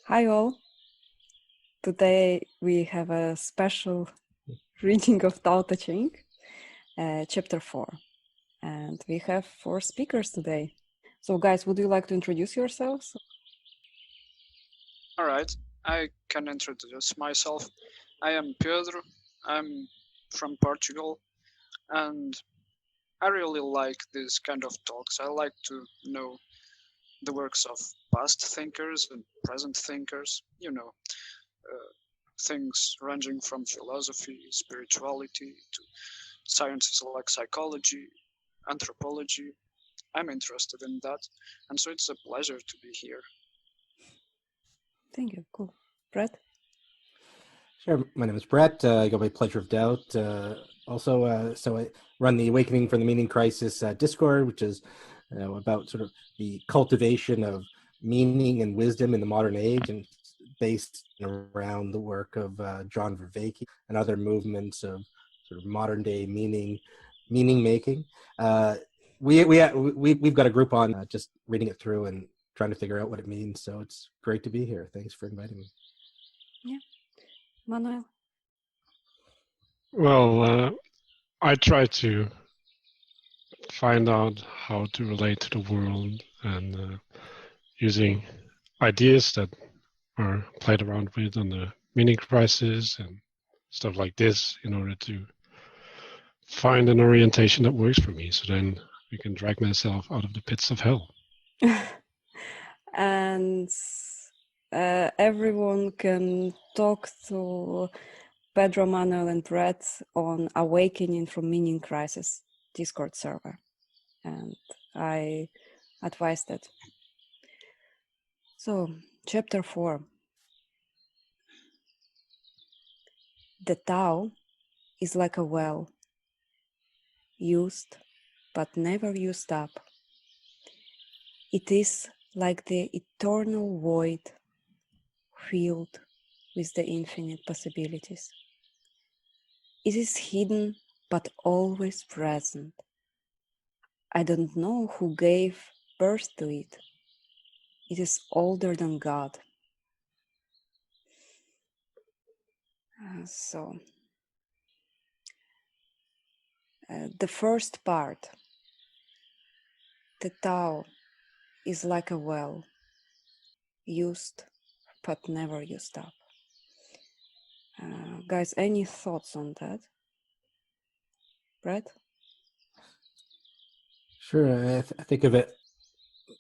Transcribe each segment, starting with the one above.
Hi all. Today we have a special reading of Tao Te Ching, chapter 4. And we have 4 speakers today. So guys, would you like to introduce yourselves? All right, I can introduce myself. I am Pedro. I'm from Portugal, and I really like this kind of talks. I like to know the works of past thinkers and present thinkers, things ranging from philosophy, spirituality, to sciences like psychology, anthropology. I'm interested in that, and so it's a pleasure to be here. Thank you. Cool. Brett? Sure. My name is Brett. I go by Pleasure of Doubt. So I run the Awakening from the Meaning Crisis Discord, which is about sort of the cultivation of meaning and wisdom in the modern age, and based around the work of John Vervaeke and other movements of sort of modern day meaning making. We've got a group on just reading it through and trying to figure out what it means. So it's great to be here. Thanks for inviting me. Yeah. Manuel? Well, I try to find out how to relate to the world and using ideas that are played around with on the meaning crisis and stuff like this in order to find an orientation that works for me. So then I can drag myself out of the pits of hell. And everyone can talk to Pedro, Manuel, and Brett on Awakening from Meaning Crisis Discord server. And I advise that. So, chapter 4. The Tao is like a well, used but never used up. It is like the eternal void, filled with the infinite possibilities. It is hidden but always present. I don't know who gave birth to it. It is older than God. The first part, the Tao is like a well, used but never used up. Guys, any thoughts on that? Brett? Sure. I think of it,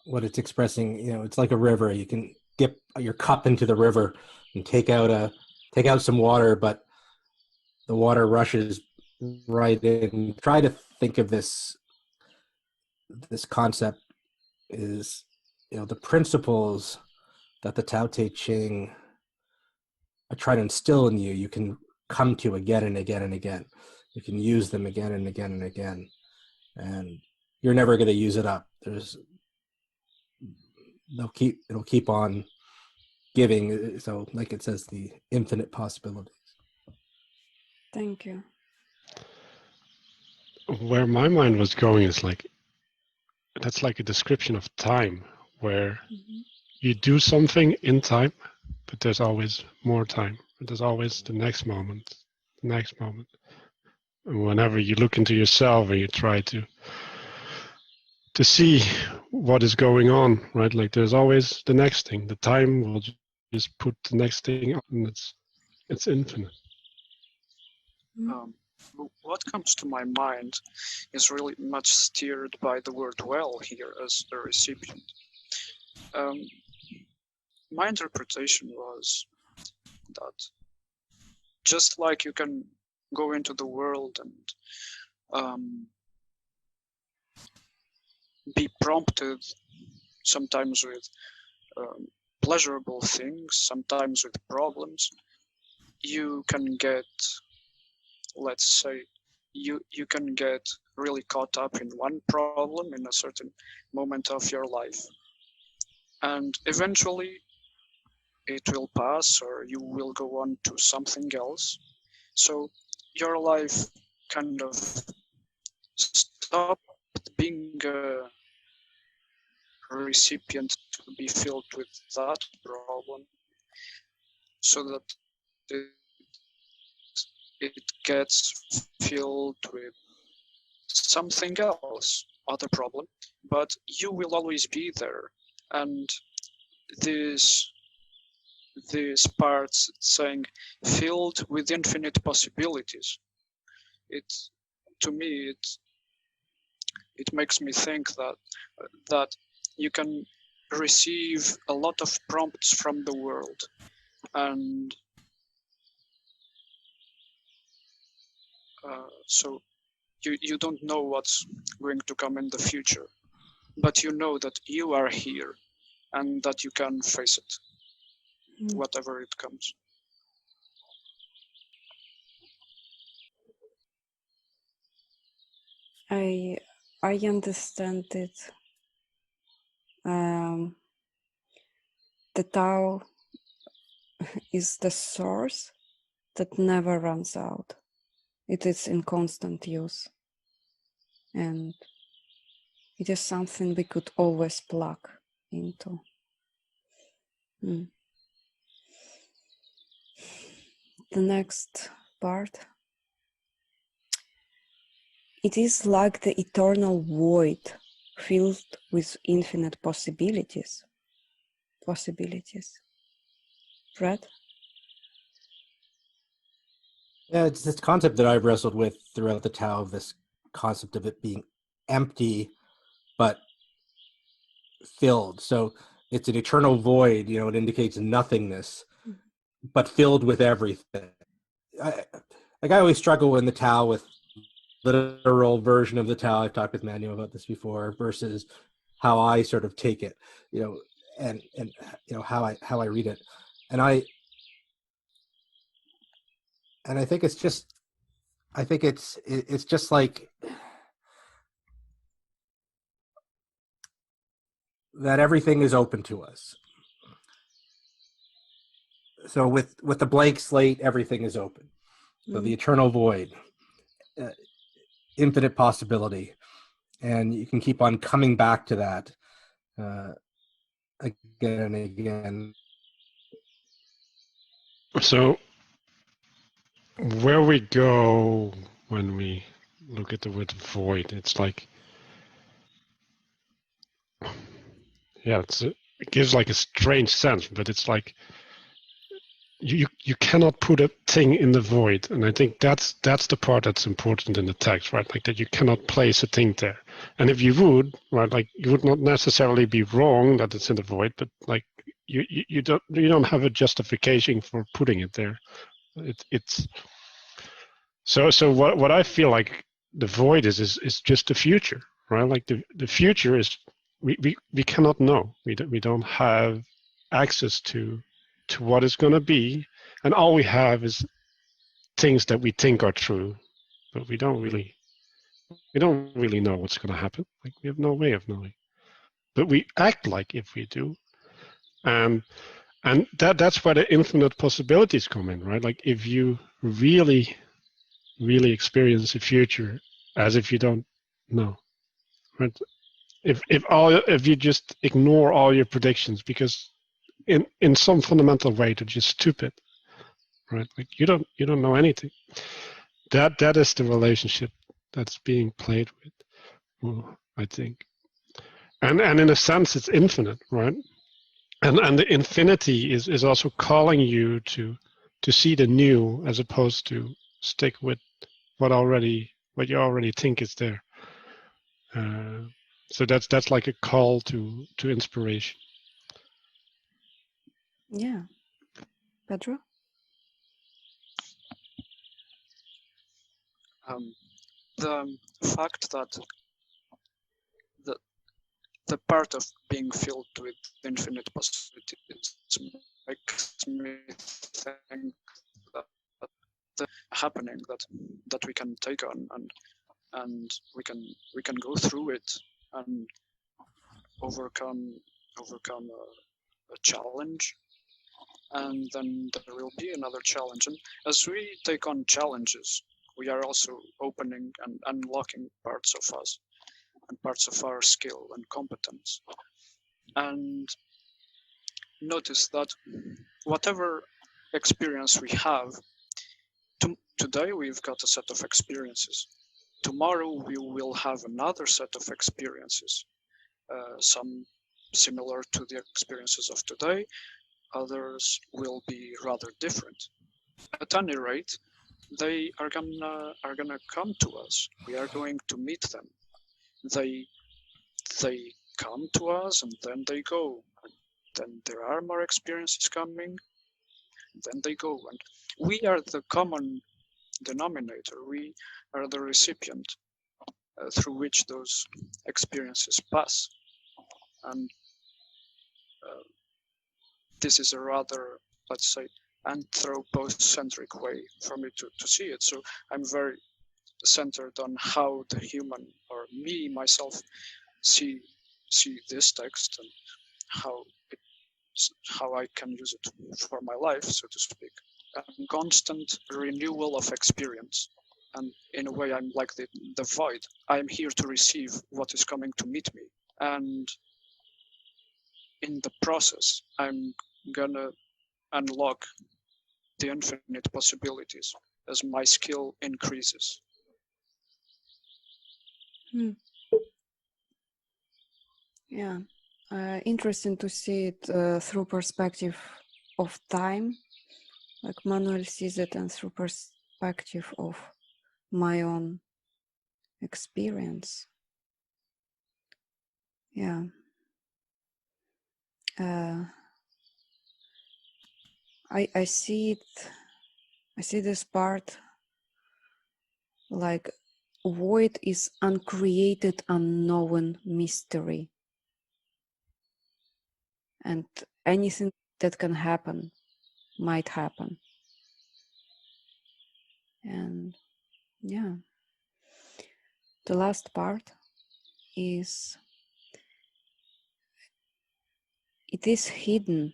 what it's expressing, it's like a river. You can dip your cup into the river and take out some water, but the water rushes right in. Try to think of this concept is, the principles that the Tao Te Ching I try to instill in you, you can come to again and again and again. You can use them again and again and again. And you're never going to use it up. It'll keep on giving. So like it says, the infinite possibilities. Thank you. Where my mind was going is that's like a description of time where you do something in time, but there's always more time. There's always the next moment. And whenever you look into yourself and you try to see what is going on, right? Like there's always the next thing. The time will just put the next thing up, and it's infinite. What comes to my mind is really much steered by the word well here as a recipient. My interpretation was that just like you can go into the world and be prompted sometimes with pleasurable things, sometimes with problems, you can get, let's say, you can get really caught up in one problem in a certain moment of your life, and eventually it will pass or you will go on to something else. So your life kind of stopped being a recipient to be filled with that problem so that it gets filled with something else, other problem, but you will always be there. And this parts saying filled with infinite possibilities, it to me it makes me think that you can receive a lot of prompts from the world, and so you don't know what's going to come in the future, but you know that you are here and that you can face it, whatever it comes. I understand it. The Tao is the source that never runs out. It is in constant use, and it is something we could always plug into. The next part. It is like the eternal void filled with infinite possibilities. Brad? Yeah, it's this concept that I've wrestled with throughout the Tao, this concept of it being empty, but filled. So it's an eternal void, it indicates nothingness, but filled with everything. I always struggle in the Tao with literal version of the Tao. I've talked with Manuel about this before, versus how I sort of take it, and how I read it, and I think it's just, it's just like that everything is open to us. So with the blank slate, everything is open. So the eternal void, infinite possibility, and you can keep on coming back to that again and again. So where we go when we look at the word void, it's like, yeah, it gives like a strange sense, but it's like you cannot put a thing in the void, and I think that's the part that's important in the text, right? Like that you cannot place a thing there, and if you would, right, like you would not necessarily be wrong that it's in the void, but like you don't have a justification for putting it there. It's so what I feel like the void is just the future, right? Like the future is we cannot know. We don't have access to what is going to be, and all we have is things that we think are true, but we don't really know what's going to happen. Like we have no way of knowing, but we act like if we do, and that's where the infinite possibilities come in, right? Like if you really experience the future as if you don't know, right? If you just ignore all your predictions because in some fundamental way they're just stupid, right? Like you don't know anything. That is the relationship that's being played with, well, I think, and in a sense it's infinite, right? And the infinity is also calling you to see the new as opposed to stick with what you already think is there. So that's like a call to inspiration. Yeah. Pedro? The fact that the part of being filled with infinite possibilities makes me think that the happening that we can take on and we can go through it and overcome a challenge, and then there will be another challenge, and as we take on challenges we are also opening and unlocking parts of us and parts of our skill and competence. And notice that whatever experience we have. Today we've got a set of experiences. Tomorrow we will have another set of experiences, some similar to the experiences of today, others will be rather different. At any rate, they are gonna come to us. We are going to meet them. They come to us and then they go. And then there are more experiences coming, then they go. And we are the common denominator. We are the recipient through which those experiences pass. And this is a rather, let's say, anthropocentric way for me to see it. So I'm very centered on how the human, or me myself, see this text and how I can use it for my life, so to speak. A constant renewal of experience. And in a way, I'm like the void. I'm here to receive what is coming to meet me. And in the process, I'm gonna unlock the infinite possibilities as my skill increases. Yeah, interesting to see it through perspective of time, like Manuel sees it, and through perspective of my own experience. Yeah. I see it. I see this part like void is uncreated, unknown mystery, and anything that can happen might happen. And yeah, the last part is it is hidden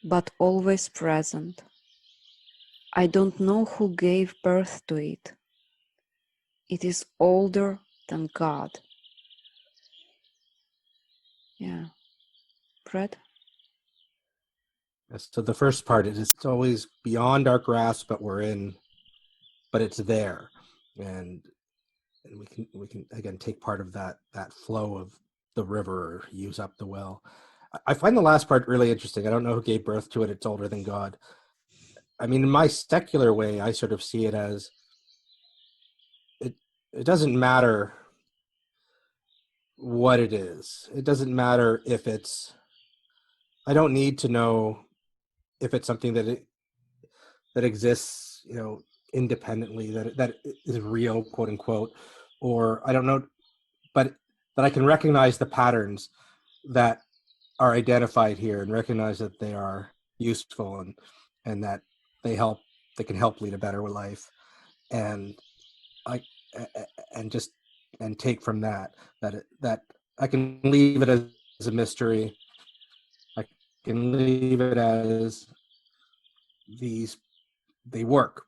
but always present. I don't know who gave birth to it. It is older than God. Yeah. Fred? Yes, so the first part is it's always beyond our grasp, but it's there, and we can again take part of that flow of the river, or use up the well. I find the last part really interesting. I don't know who gave birth to it. It's older than God. I mean, in my secular way, I sort of see it as it doesn't matter what it is. It doesn't matter if it's. I don't need to know if it's something that exists, independently, that is real, quote unquote, or I don't know, but that I can recognize the patterns that are identified here and recognize that they are useful and that they can help lead a better life, and I and take from that I can leave it as a mystery. I can leave it as they work,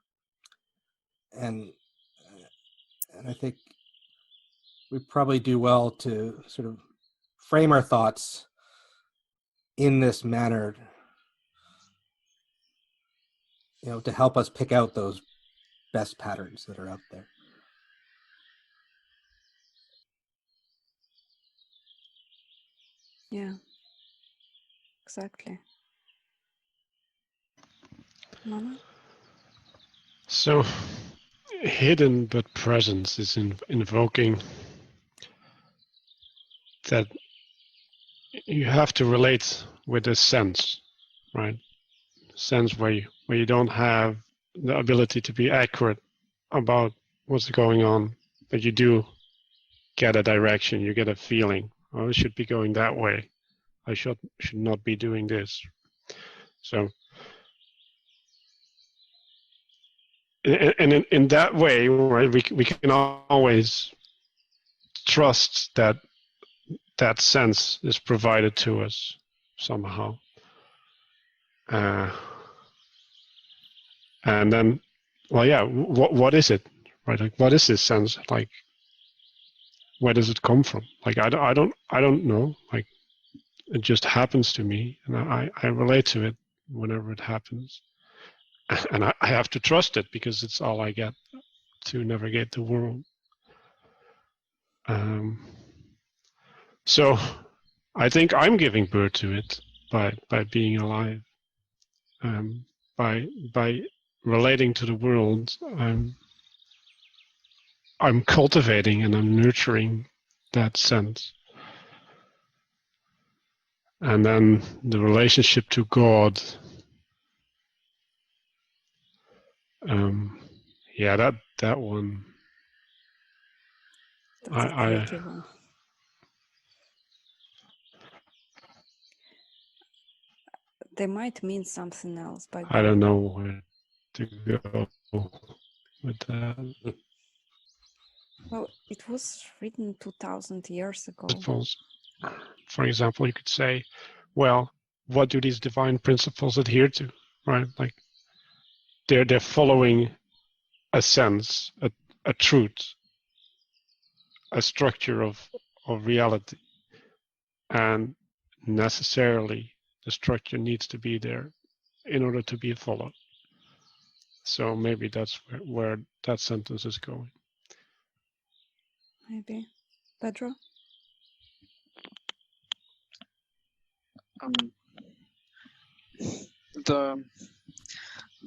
and I think we probably do well to sort of frame our thoughts in this manner, to help us pick out those best patterns that are out there. Yeah, exactly. Manu? So, hidden but presence is invoking that you have to relate with a sense, right? Sense where you don't have the ability to be accurate about what's going on, but you do get a direction, you get a feeling. Oh, it should be going that way. I should not be doing this. So, and in that way, right, we can always trust that sense is provided to us somehow. And then, well, yeah, what is it, right? Like, what is this sense? Like, where does it come from? Like, I don't know. Like, it just happens to me, and I relate to it whenever it happens. and I have to trust it because it's all I get to navigate the world. So I think I'm giving birth to it by being alive, by relating to the world. I'm cultivating and I'm nurturing that sense. And then the relationship to God, yeah, that one, That's a tricky one. They might mean something else by God. I don't know where to go with that. Well, it was written 2000 years ago. Principles. For example, you could say, well, what do these divine principles adhere to, right? Like they're following a sense, a truth, a structure of reality, and necessarily the structure needs to be there in order to be followed. So maybe that's where that sentence is going. Maybe. Pedro?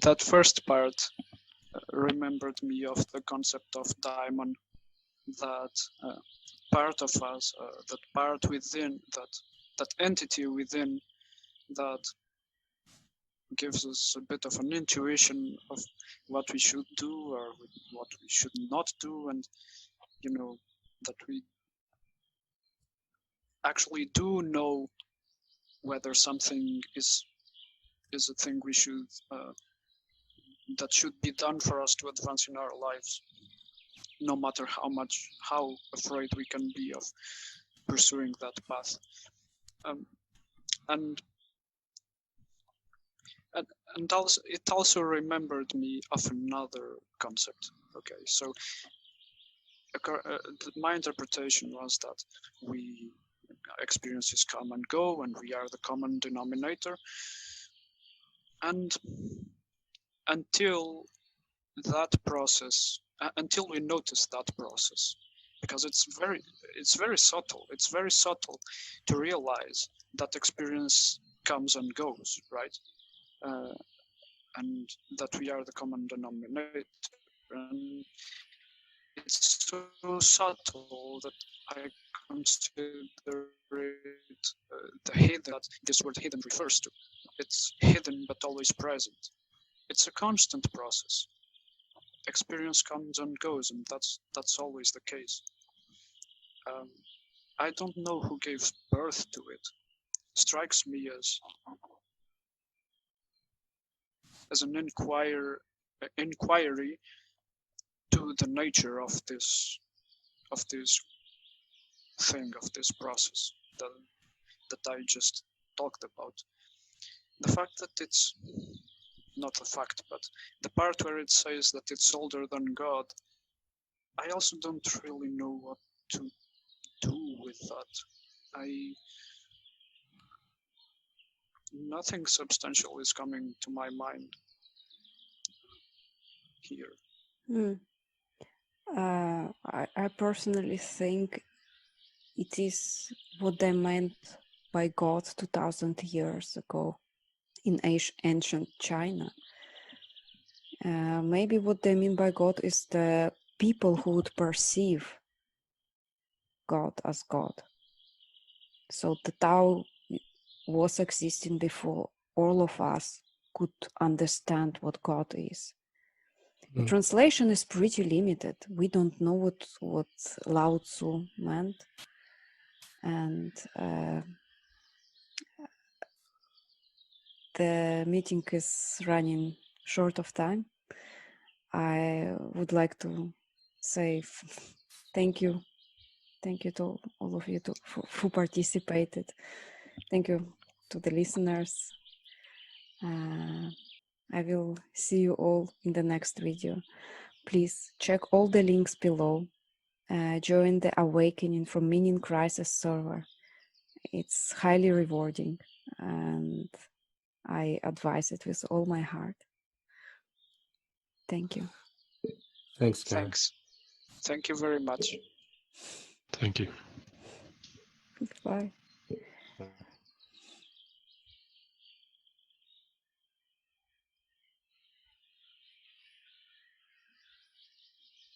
That first part remembered me of the concept of daimon, that part of us, that part within, that entity within, that gives us a bit of an intuition of what we should do or what we should not do, and that we actually do know whether something is a thing we should that should be done for us to advance in our lives, no matter how afraid we can be of pursuing that path. And also, it also remembered me of another concept. Okay, so my interpretation was that experiences come and go, and we are the common denominator. And until we notice that process, because it's very subtle. It's very subtle to realize that experience comes and goes, right? And that we are the common denominator. And it's so subtle that I consider it the hidden that this word hidden refers to. It's hidden but always present. It's a constant process. Experience comes and goes, and that's always the case. I don't know who gave birth to it. Strikes me as an inquiry to the nature of this thing, of this process that I just talked about. The fact that it's not the fact, but the part where it says that it's older than God, I also don't really know what to do with that. Nothing substantial is coming to my mind here. I personally think it is what they meant by God 2000 years ago in ancient China. Maybe what they mean by God is the people who would perceive God as God. So the Tao was existing before all of us could understand what God is. The translation is pretty limited. We don't know what Lao Tzu meant. And the meeting is running short of time. I would like to say thank you to all of you who participated. Thank you to the listeners. I will see you all in the next video. Please check all the links below. Join the Awakening from Meaning Crisis server. It's highly rewarding, and I advise it with all my heart. Thank you. Thanks, Karen. Thanks. Thank you very much. Thank you. Bye.